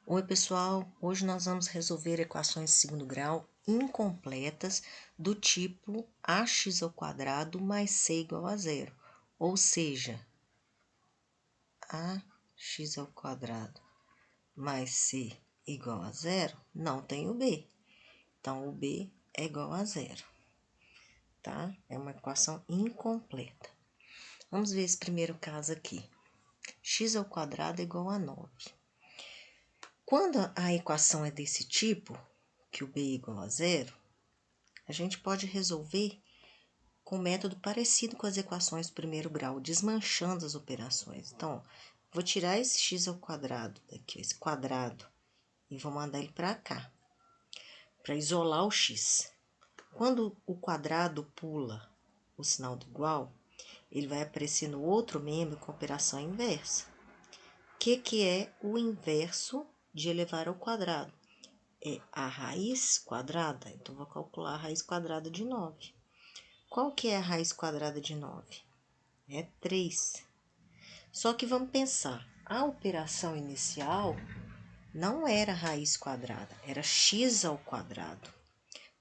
Oi, pessoal! Hoje nós vamos resolver equações de segundo grau incompletas do tipo ax ao quadrado mais c igual a zero. Ou seja, ax ao quadrado mais c igual a zero não tem o b. Então, o b é igual a zero, tá? É uma equação incompleta. Vamos ver esse primeiro caso aqui. X ao quadrado é igual a 9. Quando a equação é desse tipo, que o b é igual a zero, a gente pode resolver com um método parecido com as equações do primeiro grau, desmanchando as operações. Então, vou tirar esse x ao quadrado daqui, esse quadrado, e vou mandar ele para cá, para isolar o x. Quando o quadrado pula o sinal do igual, ele vai aparecer no outro membro com operação inversa. O que é o inverso de elevar ao quadrado? É a raiz quadrada. Então, vou calcular a raiz quadrada de 9. Qual que é a raiz quadrada de 9? É 3. Só que vamos pensar, a operação inicial não era raiz quadrada, era x ao quadrado.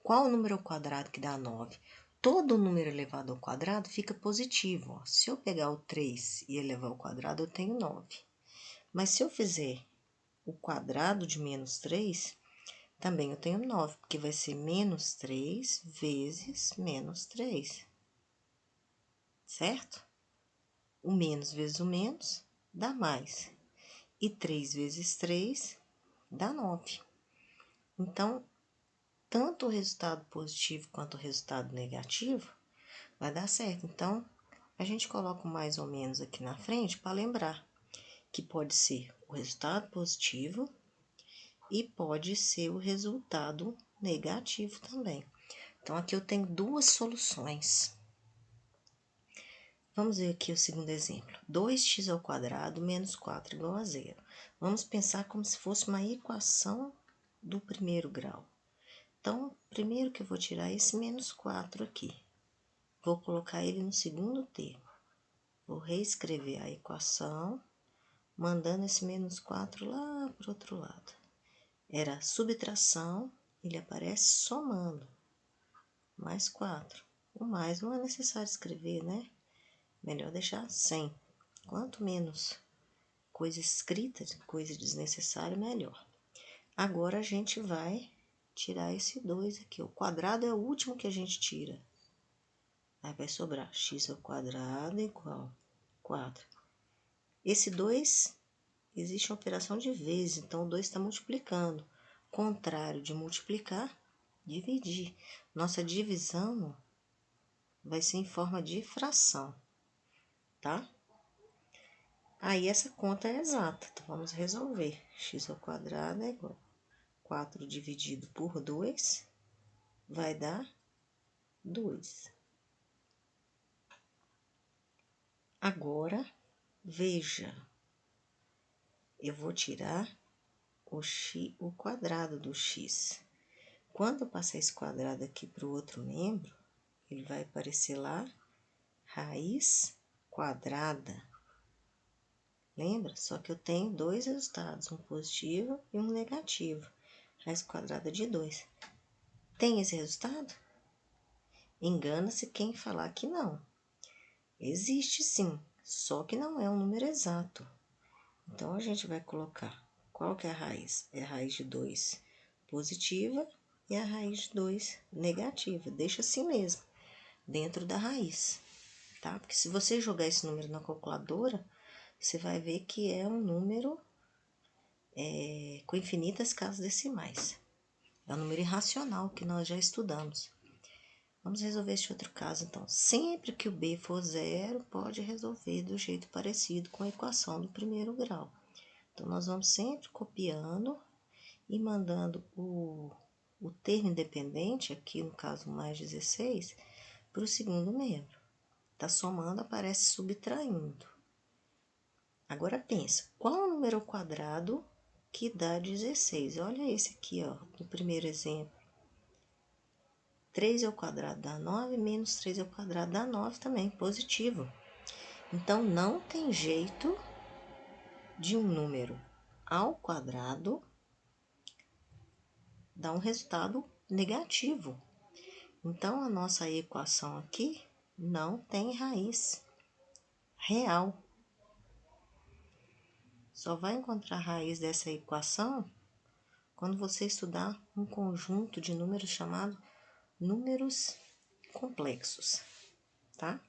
Qual o número ao quadrado que dá 9? Todo número elevado ao quadrado fica positivo. Ó. Se eu pegar o 3 e elevar ao quadrado, eu tenho 9. Mas se eu fizer o quadrado de menos 3, também eu tenho 9, porque vai ser menos 3 vezes menos 3. Certo? O menos vezes o menos dá mais. E 3 vezes 3 dá 9. Então, tanto o resultado positivo quanto o resultado negativo vai dar certo. Então, a gente coloca o mais ou menos aqui na frente para lembrar que pode ser o resultado positivo e pode ser o resultado negativo também. Então, aqui eu tenho duas soluções. Vamos ver aqui o segundo exemplo. 2x ao quadrado menos 4 igual a zero. Vamos pensar como se fosse uma equação do primeiro grau. Então, primeiro que eu vou tirar esse menos 4 aqui. Vou colocar ele no segundo termo. Vou reescrever a equação, mandando esse menos 4 lá para o outro lado. Era subtração, ele aparece somando. Mais 4. O mais não é necessário escrever, né? Melhor deixar sem. Quanto menos coisa escrita, coisa desnecessária, melhor. Agora, a gente vai tirar esse 2 aqui. O quadrado é o último que a gente tira. Aí vai sobrar x ao quadrado igual 4. Esse 2, existe uma operação de vezes, então o 2 está multiplicando. Contrário de multiplicar, dividir. Nossa divisão vai ser em forma de fração, tá? Aí, essa conta é exata, então vamos resolver. X ao quadrado é igual a 4 dividido por 2, vai dar 2. Agora, veja, eu vou tirar o quadrado do x. Quando eu passar esse quadrado aqui para o outro membro, ele vai aparecer lá, raiz quadrada. Lembra? Só que eu tenho dois resultados, um positivo e um negativo. Raiz quadrada de 2. Tem esse resultado? Engana-se quem falar que não. Existe sim, só que não é um número exato. Então, a gente vai colocar qual que é a raiz? É a raiz de 2 positiva e a raiz de 2 negativa. Deixa assim mesmo, dentro da raiz, tá? Porque se você jogar esse número na calculadora, você vai ver que é um número com infinitas casas decimais. É um número irracional que nós já estudamos. Vamos resolver este outro caso, então. Sempre que o b for zero, pode resolver do jeito parecido com a equação do primeiro grau. Então, nós vamos sempre copiando e mandando o termo independente, aqui no caso mais 16, para o segundo membro. Está somando, aparece subtraindo. Agora, pensa, qual é o número ao quadrado que dá 16? Olha esse aqui, ó, no primeiro exemplo. 3 ao quadrado dá 9, menos 3 ao quadrado dá 9 também, positivo. Então, não tem jeito de um número ao quadrado dá um resultado negativo. Então, a nossa equação aqui não tem raiz real. Só vai encontrar a raiz dessa equação quando você estudar um conjunto de números chamado números complexos, tá?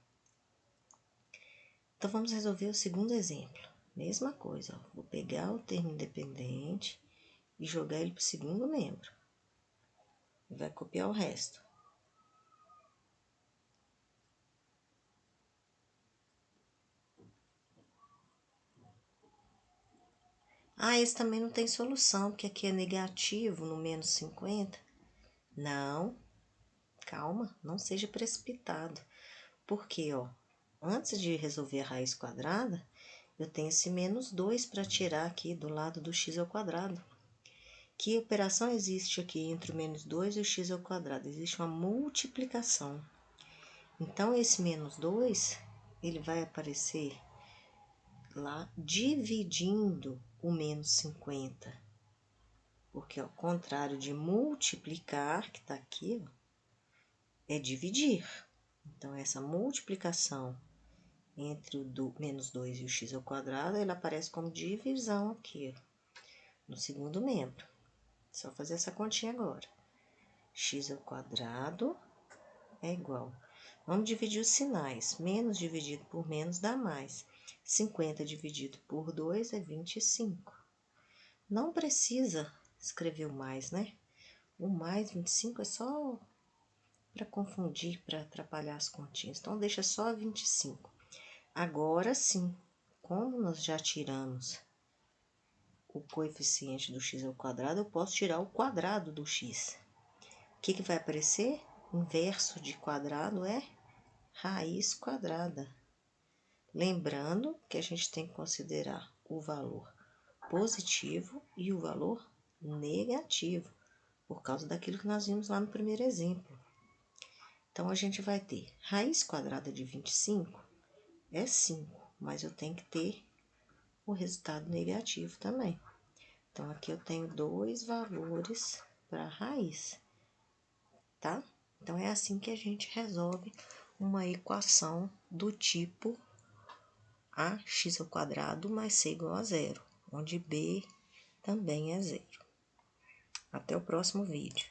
Então, vamos resolver o segundo exemplo. Mesma coisa, ó. Vou pegar o termo independente e jogar ele para o segundo membro. E vai copiar o resto. Ah, esse também não tem solução, porque aqui é negativo no menos 50. Não, calma, não seja precipitado. Porque, ó, antes de resolver a raiz quadrada, eu tenho esse menos 2 para tirar aqui do lado do x ao quadrado. Que operação existe aqui entre o menos 2 e o x ao quadrado? Existe uma multiplicação. Então, esse menos 2, ele vai aparecer lá dividindo o menos 50. Porque ao contrário de multiplicar, que está aqui, ó, é dividir. Então, essa multiplicação entre o menos 2 e o x ao quadrado, ela aparece como divisão aqui, ó, no segundo membro. Só fazer essa continha agora. X ao quadrado é igual. Vamos dividir os sinais. Menos dividido por menos dá mais. 50 dividido por 2 é 25. Não precisa escrever o mais, né? O mais 25 é só para confundir, para atrapalhar as continhas. Então, deixa só 25. Agora sim, como nós já tiramos o coeficiente do x ao quadrado, eu posso tirar o quadrado do x. O que vai aparecer? Inverso de quadrado é raiz quadrada. Lembrando que a gente tem que considerar o valor positivo e o valor negativo, por causa daquilo que nós vimos lá no primeiro exemplo. Então, a gente vai ter raiz quadrada de 25 é 5, mas eu tenho que ter o resultado negativo também. Então, aqui eu tenho dois valores para a raiz, tá? Então, é assim que a gente resolve uma equação do tipo ax² mais c igual a zero, onde b também é zero. Até o próximo vídeo.